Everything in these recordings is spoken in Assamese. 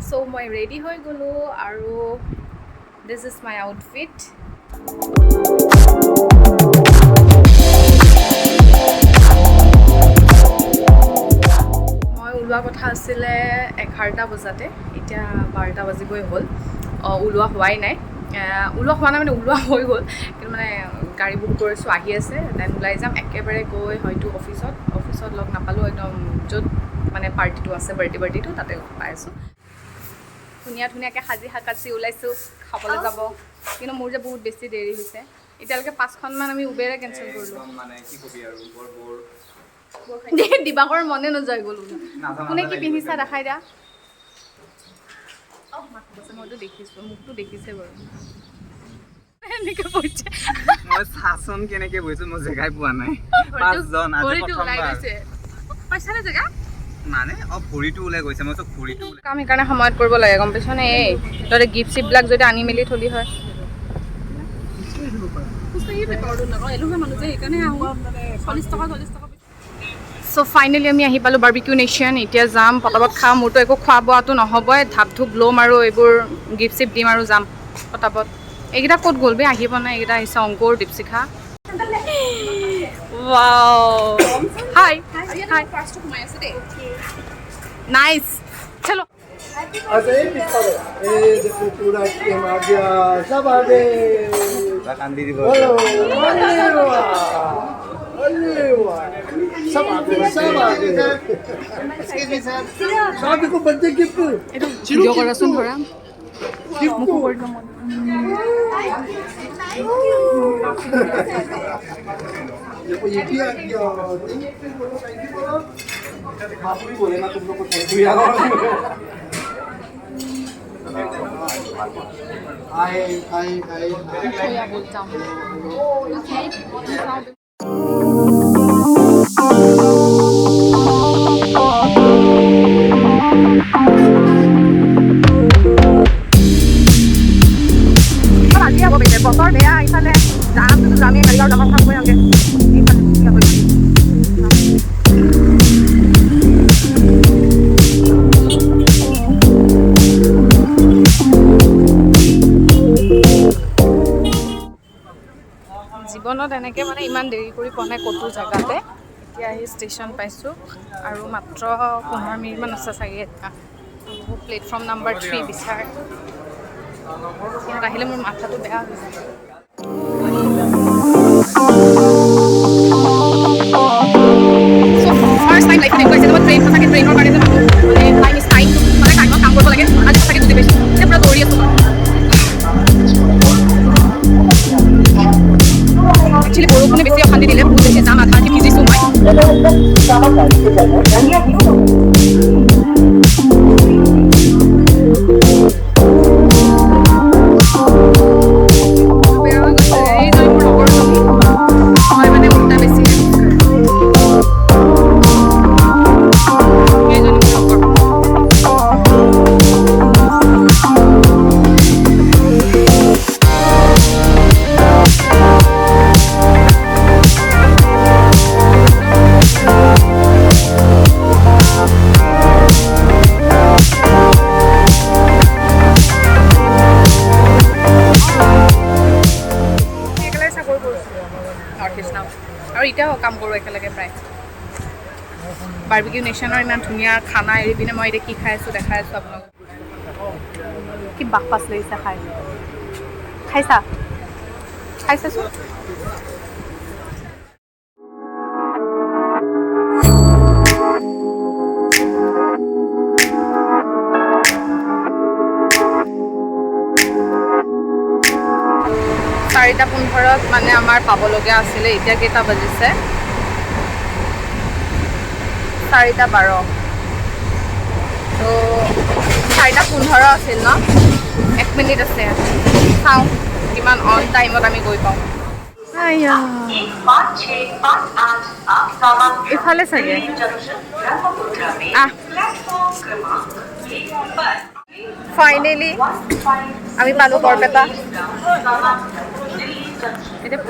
So মই ৰেডি হৈ গ'লো আৰু this is my outfit. মই ওলোৱা কথা আছিলে 11টা বজাতে, এতিয়া 12টা বাজিবই হ'ল। ওলোৱা হোৱাই নাই, ওলোৱা হোৱা নাই মানে ওলোৱা হৈ গ'ল, কিন্তু মানে গাড়ী বুক কৰিছোঁ, আহি আছে, দেন ওলাই যাম একেবাৰে গৈ হয়তো অফিচত লগ নাপালোঁ, একদম য'ত মানে পাৰ্টিটো আছে বাৰ্থডেটো তাতে লগ পাই আছোঁ। ধুনীয়াকৈ সাজি সাকাচি ওলাইছোঁ খাবলৈ যাব, কিন্তু মোৰ যে বহুত বেছি দেৰি হৈছে। এতিয়ালৈকে 5খনমান আমি উবেৰে কেঞ্চেল কৰিলোঁ। দিবাকৰ মনে নোযোৱা গ'লো। কোনে কি পিন্ধিছা দেখাই দিয়া। মইতো দেখিছোঁ, মোকতো দেখিছে বাৰু। এনেকৈ বহিছে মই শাসন কেনেকৈ বহিছোঁ মই জেগাই পোৱা নাই। 5জন আজি প্ৰথমবাৰ পাইছানে জেগা মানে ভৰিটো ওলাই গৈছে, মই চব ভৰিটো কাম সেইকাৰণে সময়ত কৰিব লাগে, গম পাইছনে? এই তহঁতে গিফ্ট চিফ্টবিলাক যদি আনি মেলি থলি হয়। চ' ফাইনেলি আমি আহি পালোঁ বাৰ্বিকিউ নেশ্যন। এতিয়া যাম, পটাপট খাম, মোৰতো একো খোৱা বোৱাটো নহ'বই, ধাপ ধুপ ল'ম আৰু এইবোৰ গিফ্ট চিফ্ট দিম আৰু যাম পটাপট। এইকেইটা ক'ত গ'ল বে? আহিব নাই, এইকেইটা আহিছে Ankur, Dipshikha. Wow, hi hi, nice, চলো। अच्छा ये किसका है? ये देखो पूरा टीम आ गया, सब आ गए। কান্দি দিব। हेलो, अरे वाह, अरे वाह, सब आ गए, सब आ गए। शादी को बर्थडे गिफ्ट। এইটো ভিডিঅ' কৰাচোন ধৰা, মোকো কৰি ল'ম। देखो ये भी आ गया। बाबू भी बोले ना तुम लोग को थैंक यू यार। आए आए आए छोया बोलता हूँ। আজি হ'ব বেছি বতৰ বেয়া, ইফালে যামেই গাড়ী আৰু ডাঙৰ খাবই নালাগে। জীৱনত এনেকৈ মানে ইমান দেৰি কৰি পোৱা নাই ক'তো জেগাতে। এতিয়া আহি ষ্টেচন পাইছোঁ আৰু মাত্ৰ 15 মিনিটমান আছে চাগে। এটা প্লেটফৰ্ম নাম্বাৰ 3 বিচাৰ, ইয়াত আহিলে মোৰ মাথাটো বেয়া হৈ যায়। ফাৰ্ষ্ট টাইম লাইফত এনেকুৱা হৈছে, মই ট্ৰেইন সঁচাকৈ ট্ৰেইনৰ কাৰণে যে মানুহ মানে টাইমত কাম কৰিব লাগে, আজি সঁচাকৈ বুজি পাইছোঁ। এতিয়া পূৰা দৌৰি আছোঁ। একচুৱেলি বৰষুণে বেছি অশান্তি দিলে, বহুত বেছি যাম, আধাটি ভিজিছোঁ মই। বেয়া হৈ গৈছে এই যদি মোৰ লগৰজনী, মই মানে উল্টা বেছি এইজনী মোৰ লগৰ। আৰু এতিয়াও কাম কৰোঁ একেলগে প্ৰায়। বাৰ্বিকিউ নেশ্যনৰ ইমান ধুনীয়া খানা এৰি পিনে মই এতিয়া কি খাই আছোঁ দেখাই আছোঁ আপোনালোকক। কি বাকপাচ লাগিছে খাই। খাইছা? খাইছাচোন। চাৰিটা 15ত মানে আমাৰ পাবলগীয়া আছিলে, এতিয়া কেইটা বাজিছে? 4:12। তো 4:15 আছিল ন, 1 মিনিট আছে, চাওঁ কিমান অন টাইমত আমি গৈ পাওঁ। ইফালে চাগে ফাইনেলি আমি পালোঁ বৰপেটা। এতিয়া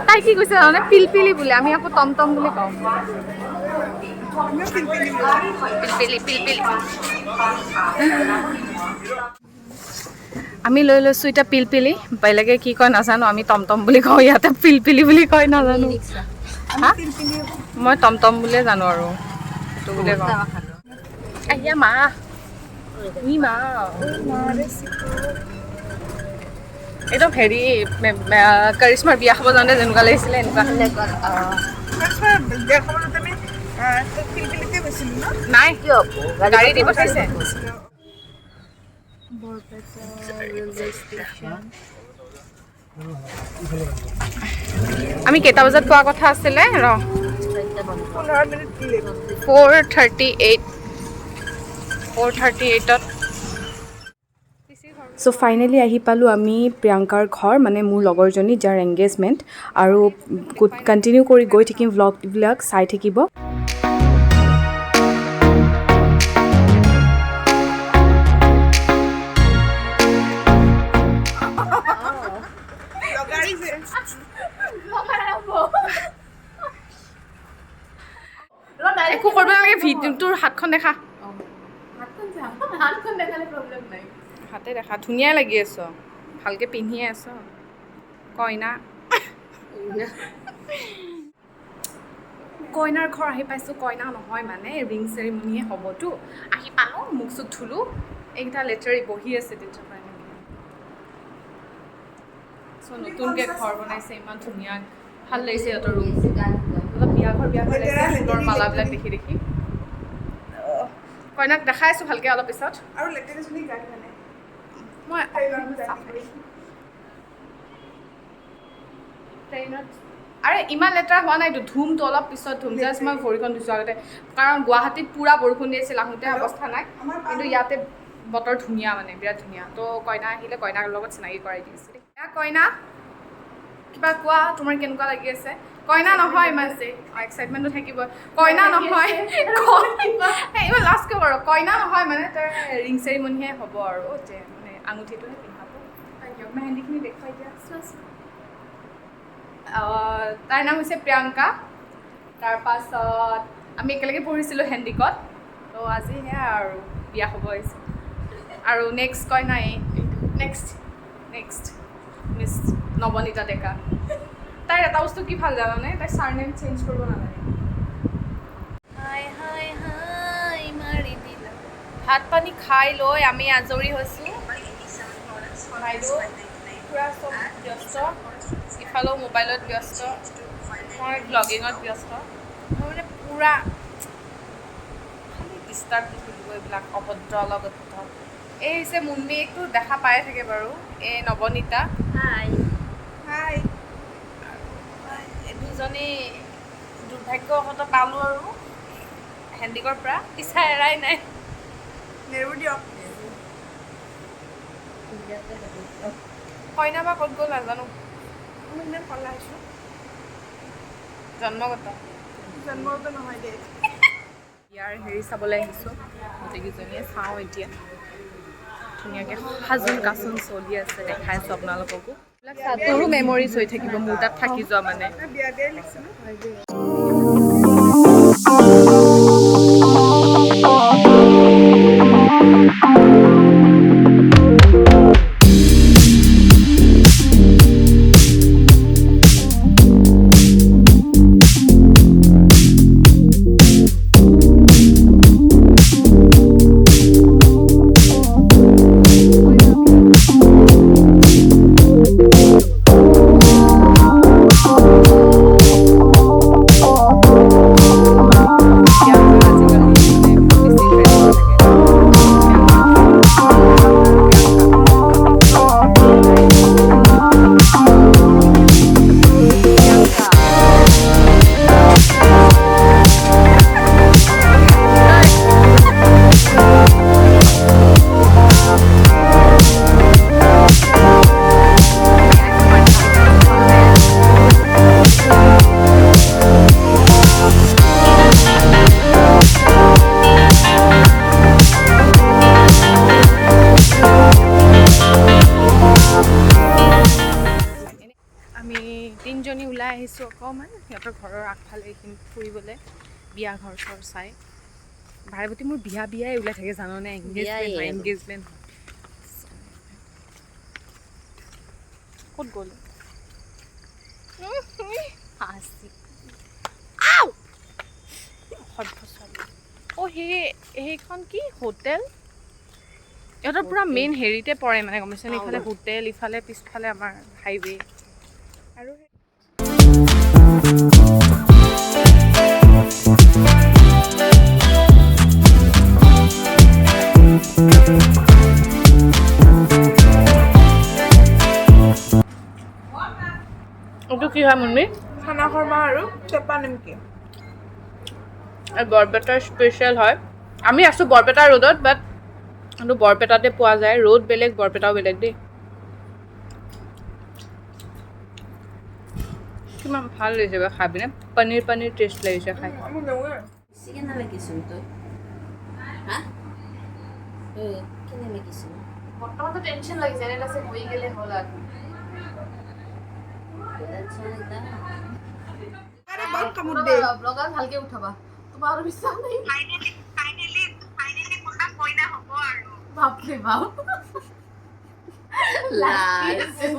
তাই কি কৈছে জানানে? পিলপিলি বোলে, আমি আকৌ টমটম বুলি কওঁ। পিলপিলি পিলপিলি আমি লৈ লৈছোঁ এতিয়া পিলপিলি বেলেগে কি কয় নাজানো আমি টমটম বুলি কওঁ ইয়াতে পিলপিলি বুলি কয় নাজানো হা মই টমটম বুলিয়ে জানো আৰু সেইটো বুলিয়ে কওঁ আইয়া মা ই মা একদম হেৰি কৰিশ্মাৰ বিয়া খাব যাওঁতে যেনেকুৱা লাগিছিলে এনেকুৱা নাই গাড়ী দি পঠাইছে আমি কেইটা বজাত পোৱা কথা আছিলে ৰ 4:38ত চ' ফাইনেলি আহি পালোঁ আমি প্ৰিয়ংকাৰ ঘৰ মানে মোৰ লগৰজনী যাৰ এংগেজমেণ্ট আৰু কণ্টিনিউ কৰি গৈ থাকিম ভ্লগবিলাক চাই থাকিব একো কৰিব নালাগে তোৰ হাতখন দেখা হাতে দেখা ধুনীয়া লাগি আছ ভালকৈ পিন্ধিয়ে আছ কইনা কইনাৰ ঘৰ আহি পাইছোঁ কইনা নহয় মানে ৰিং চেৰিমনিয়ে হ'বতো আহি পালোঁ মুখ চুখ ধুলোঁ এইকেইটা লেটাৰী বহি আছে তেতিয়া চ' নতুনকৈ ঘৰ বনাইছে ইমান ধুনীয়া ভাল লাগিছে সিহঁতৰ ৰুম অলপ বিয়া ঘৰ লাগিছে ফুলৰ মালাবিলাক দেখি দেখি কইনাক দেখাই আছোঁ ভালকৈ অলপ পিছত আৰু মই ট্ৰেইনত আৰে ইমান লেতেৰা হোৱা নাইতো ধুমটো অলপ পিছত ধুম জাষ্ট মই ভৰিখন ধুইছোঁ আগতে কাৰণ গুৱাহাটীত পূৰা বৰষুণ দি আছিল আহোঁতে অৱস্থা নাই কিন্তু ইয়াতে বতৰ ধুনীয়া মানে বিৰাট ধুনীয়া তো কইনা আহিলে কইনাৰ লগত চিনাকি কৰাই দি আছিলে কইনা কিবা কোৱা তোমাৰ কেনেকুৱা লাগি আছে কইনা নহয় ইমান যে এক্সাইটমেণ্টটো থাকিব কইনা নহয় ইমান লাষ্ট কিয় বাৰু কইনা নহয় মানে তাৰ ৰিং চেৰিমনিহে হ'ব আৰু যে মানে আঙুঠিটোহে পিন্ধাব মেহেন্দিখিনি দেখুৱাই দিয়া তাইৰ নাম হৈছে প্ৰিয়ংকা তাৰপাছত আমি একেলগে পঢ়িছিলোঁ হেণ্ডিকত তো আজি সেয়া আৰু বিয়া হ'ব আহিছোঁ আৰু নেক্সট কইনা নেক্সট মিছ নৱনীতা ডেকা তাইৰ এটা বস্তু কি ভাল জানানে তাই চাৰনেম চেঞ্জ কৰিব নালাগে ভাত পানী খাই লৈ আমি আজৰি হৈছোঁ বাইদেউ পূৰা চব ব্যস্ত ইফালেও মোবাইলত ব্যস্ত মই ব্লগিঙত ব্যস্ত মই মানে পূৰা খালি ডিষ্টাৰ্ব দি থাকিব এইবিলাক অভদ্ৰ লগত কথা এই হৈছে মুন্মিকটো দেখা পায়ে থাকে বাৰু এই নৱনীতা হাই দুজনী দুৰ্ভাগ্যৱশত পালোঁ আৰু হেণ্ডিকৰ পৰা পিছা এৰাই নাই নেৰু দিয়ক কইনা বা ক'ত গ'ল নাজানো মই ইমান কলা আহিছোঁ জন্মগত নহয় দেই ইয়াৰ হেৰি চাবলৈ আহিছোঁ গোটেইকেইজনীয়ে চাওঁ এতিয়া ধুনীয়াকৈ সাজোন কাচোন চলি আছে দেখাই আছোঁ আপোনালোককো এইবিলাক তোৰো মেমৰিজ হৈ থাকিব মোৰ তাত থাকি যোৱা মানে তিনিজনী ওলাই আহিছোঁ অকণমান সিহঁতৰ ঘৰৰ আগফালে এইখিনি ফুৰিবলৈ বিয়া ঘৰ চৰ চাই ভাইবতী মোৰ বিয়াই ওলাই থাকে জাননে এংগেজমেণ্ট ক'ত গ'ল সেইখন কি হোটেল ইহঁতৰ পুৰা মেইন হেৰিতে পৰে মানে গম পাইছেনে ইফালে হোটেল ইফালে পিছফালে আমাৰ হাইৱে আৰু এইটো কি হয় মুন্মি খানা খৰ্মা আৰু চেপা নিমকি বৰপেটাৰ স্পেচিয়েল হয় আমি আছোঁ বৰপেটা ৰোডত বাট কিন্তু বৰপেটাতে পোৱা যায় ৰোড বেলেগ বৰপেটাও বেলেগ দেই কিমান ভাল লাগিছে বা খাই পিনে পনীৰ টেষ্ট লাগিছে খাই Sige na lagi sunto. Ha? Kini lagi sunto. বৰ্তমানতো টেনশ্যন লাগিছে এনে আছে হৈ গ'লে হ'ল আৰু আৰে বহুত কামুত দে ব্লগাৰ ভালকে উঠাবা তোমাৰ আৰু বিশ্বাস নাই ফাইনালি কোনটা কইনা হ'ব আৰু বাপৰে বাপ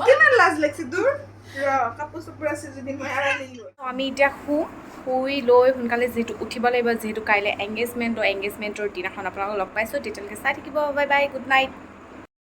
কিমান লাজ লাগছে তোৰ কাপোৰ চাপোৰ আছে যদি মই আৰু নিলো আমি এতিয়া শুই লৈ সোনকালে যিহেতু উঠিব লাগিব যিহেতু কাইলৈ এংগেজমেণ্টৰ দিনাখন আপোনালোকক লগ পাইছোঁ তেতিয়ালৈকে চাই থাকিব বাই বাই গুড নাইট